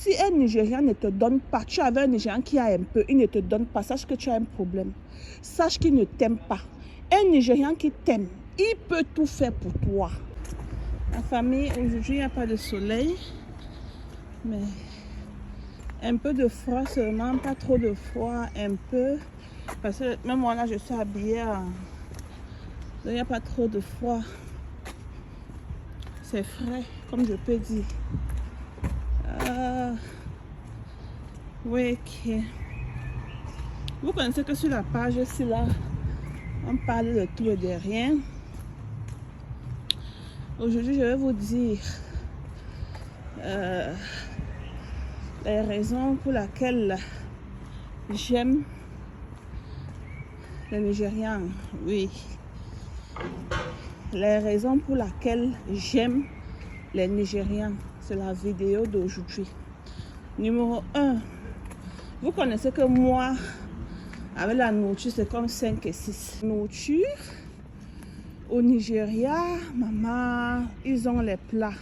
Si un Nigérian ne te donne pas, tu avais un Nigérian qui a un peu, il ne te donne pas, sache que tu as un problème. Sache qu'il ne t'aime pas. Un Nigérian qui t'aime, il peut tout faire pour toi. La famille, aujourd'hui, il n'y a pas de soleil, mais un peu de froid seulement, pas trop de froid, un peu. Parce que même moi là, je suis habillée, il n'y a pas trop de froid. C'est frais, comme je peux dire. Oui, ok. Vous connaissez que sur la page ici là, on parle de tout et de rien. Aujourd'hui, je vais vous dire les raisons pour lesquelles j'aime les Nigérians. Oui. Les raisons pour lesquelles j'aime les Nigérians. C'est la vidéo d'aujourd'hui. Numéro 1. Vous connaissez que moi, avec la nourriture, c'est comme 5 et 6. Nourriture, au Nigeria, maman, ils ont les plats.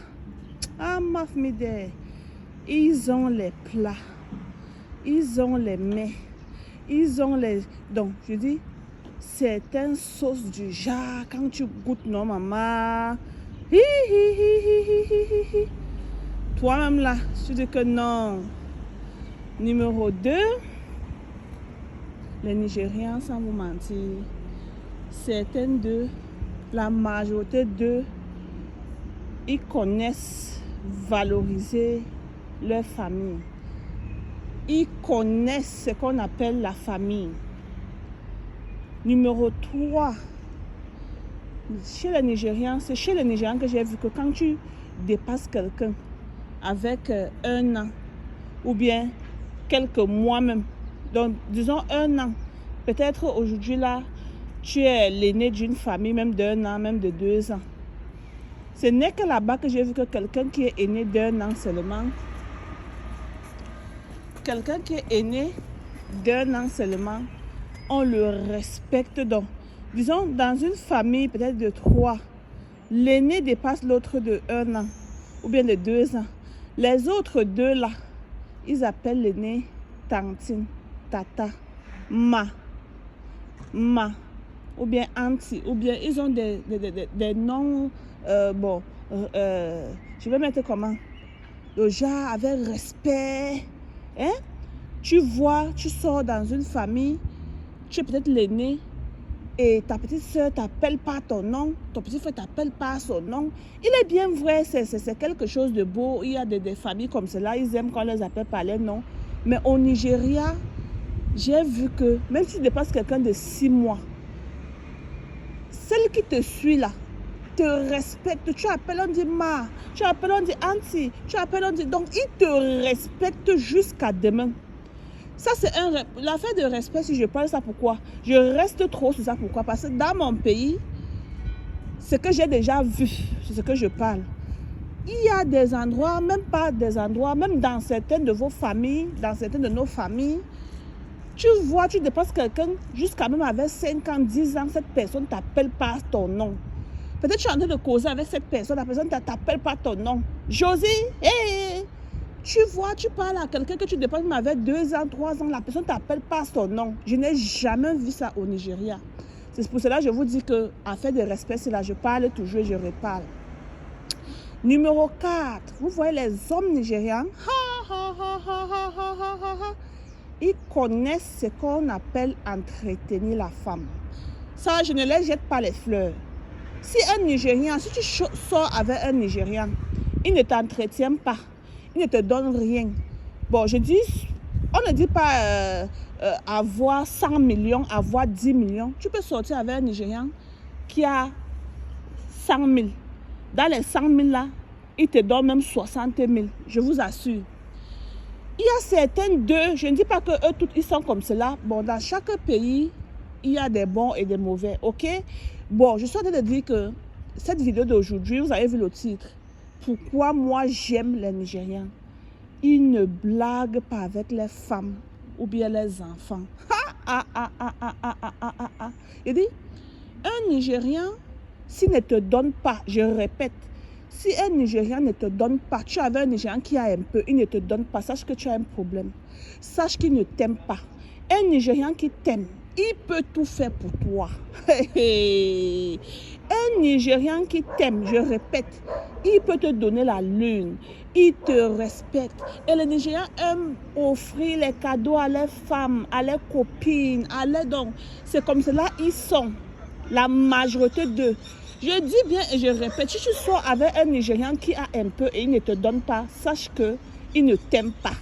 Ah, ma famille, ils ont les plats. Ils ont les mets. Ils ont les... Donc, je dis, certaines sauces du genre, quand tu goûtes, non, maman. Toi-même là, tu dis que non. Numéro 2, les Nigérians, sans vous mentir, certaines d'eux, la majorité d'eux, ils connaissent valoriser leur famille. Ils connaissent ce qu'on appelle la famille. Numéro 3, chez les Nigérians, c'est chez les Nigérians que j'ai vu que quand tu dépasses quelqu'un avec 1 an ou bien quelques mois même, donc disons 1 an, peut-être aujourd'hui là, tu es l'aîné d'une famille même d'1 an, même de 2 ans. Ce n'est que là-bas que j'ai vu que quelqu'un qui est aîné d'1 an seulement, on le respecte. Donc, disons, dans une famille peut-être de 3, l'aîné dépasse l'autre de 1 an ou bien de 2 ans. Les autres 2 là, ils appellent l'aîné tantine, tata, ma, ou bien auntie, ou bien ils ont des noms, je vais mettre comment? Le genre avec respect. Hein? Tu vois, tu sors dans une famille, tu es peut-être l'aîné et ta petite soeur t'appelle pas ton nom, ton petit frère t'appelle pas son nom. Il est bien vrai, c'est quelque chose de beau. Il y a des familles comme cela, ils aiment quand on les appelle par les noms. Mais au Nigeria, j'ai vu que même si tu dépasses quelqu'un de 6 mois, celle qui te suit là, te respecte. Tu appelles, on dit ma, tu appelles, on dit auntie, tu appelles, on dit... Donc, ils te respectent jusqu'à demain. Ça, c'est l'affaire de respect. Si je parle ça, pourquoi? Je reste trop sur ça, pourquoi? Parce que dans mon pays, ce que j'ai déjà vu, c'est ce que je parle. Il y a des endroits, même pas des endroits, même dans certaines de vos familles, dans certaines de nos familles, tu vois, tu dépasses quelqu'un jusqu'à même avec 5 ans, 10 ans, cette personne ne t'appelle pas ton nom. Peut-être que tu es en train de causer avec cette personne, la personne ne t'appelle pas ton nom. Josie, hey, tu vois, tu parles à quelqu'un que tu dépasses même avec 2 ans, 3 ans, la personne ne t'appelle pas son nom. Je n'ai jamais vu ça au Nigeria. C'est pour cela que je vous dis que, affaire de respect, c'est là, je parle toujours et je reparle. Numéro 4, vous voyez les hommes nigérians, ils connaissent ce qu'on appelle entretenir la femme. Ça, je ne les jette pas les fleurs. Si un Nigérian, si tu sors avec un Nigérian, il ne t'entretient pas, il ne te donne rien. Bon, je dis, on ne dit pas avoir 100 millions, avoir 10 millions. Tu peux sortir avec un Nigérian qui a 100 000. Dans les 100 000 là, il te donne même 60 000, je vous assure. Il y a certains d'eux, je ne dis pas que eux tous ils sont comme cela. Bon, dans chaque pays, il y a des bons et des mauvais, ok? Bon, je suis en train de dire que cette vidéo d'aujourd'hui, vous avez vu le titre. Pourquoi moi j'aime les Nigérians? Ils ne blaguent pas avec les femmes ou bien les enfants. Il dit, un Nigérian, s'il ne te donne pas, je répète, Si un Nigérian ne te donne pas, tu avais un Nigérian qui a un peu, il ne te donne pas, sache que tu as un problème. Sache qu'il ne t'aime pas. Un Nigérian qui t'aime, il peut tout faire pour toi. Un Nigérian qui t'aime, je répète, il peut te donner la lune. Il te respecte. Et les Nigérians aiment offrir les cadeaux à leurs femmes, à leurs copines, à leurs dons. C'est comme cela ils sont. La majorité d'eux. Je dis bien et je répète, si tu sors avec un Nigérian qui a un peu et il ne te donne pas, sache qu'il ne t'aime pas.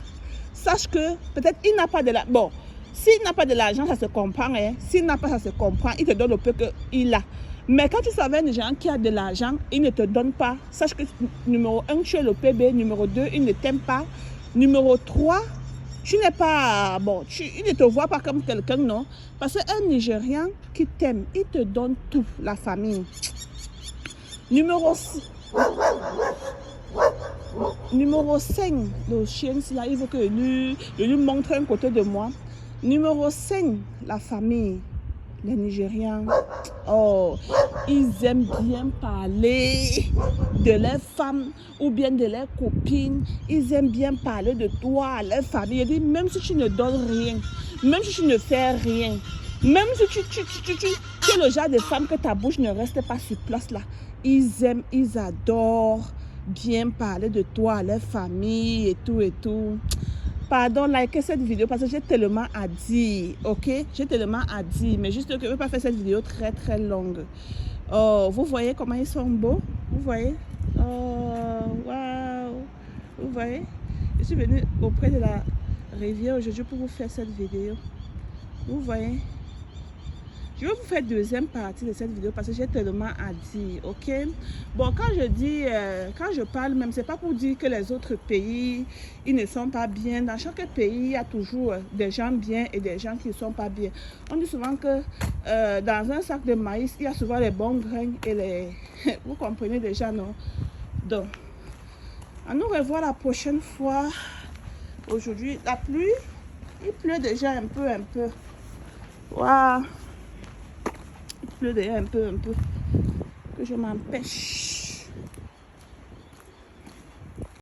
Sache que peut-être il n'a pas de l'argent. Bon, s'il n'a pas de l'argent, ça se comprend. Hein? S'il n'a pas, ça se comprend. Il te donne le peu qu'il a. Mais quand tu sors avec un Nigérian qui a de l'argent, il ne te donne pas. Sache que numéro 1, tu es le PB. Numéro 2, il ne t'aime pas. Numéro 3, tu n'es pas... Bon, il ne te voit pas comme quelqu'un, non? Parce qu'un Nigérian qui t'aime, il te donne tout, la famille. Numéro 6. Numéro 5, le chien, là, il veut que je lui montre un côté de moi. Numéro 5, la famille. Les Nigérians, oh, ils aiment bien parler de leurs femmes ou bien de leurs copines. Ils aiment bien parler de toi, à leur famille. Ils disent, même si tu ne donnes rien, même si tu ne fais rien, même si tu es le genre de femme que ta bouche ne reste pas sur place là, ils aiment, ils adorent bien parler de toi, à leur famille et tout et tout. Pardon, likez cette vidéo parce que j'ai tellement à dire, ok? J'ai tellement à dire, mais juste que je ne veux pas faire cette vidéo très très longue. Oh, vous voyez comment ils sont beaux? Vous voyez? Oh, waouh! Vous voyez? Je suis venue auprès de la rivière aujourd'hui pour vous faire cette vidéo. Vous voyez? Je vais vous faire deuxième partie de cette vidéo parce que j'ai tellement à dire, ok? Bon, quand je dis, quand je parle même, c'est pas pour dire que les autres pays, ils ne sont pas bien. Dans chaque pays, il y a toujours des gens bien et des gens qui ne sont pas bien. On dit souvent que dans un sac de maïs, il y a souvent les bons grains et les... Vous comprenez déjà, non? Donc, à nous revoir la prochaine fois. Aujourd'hui, la pluie, il pleut déjà un peu. Waouh! Il pleut déjà un peu, que je m'empêche.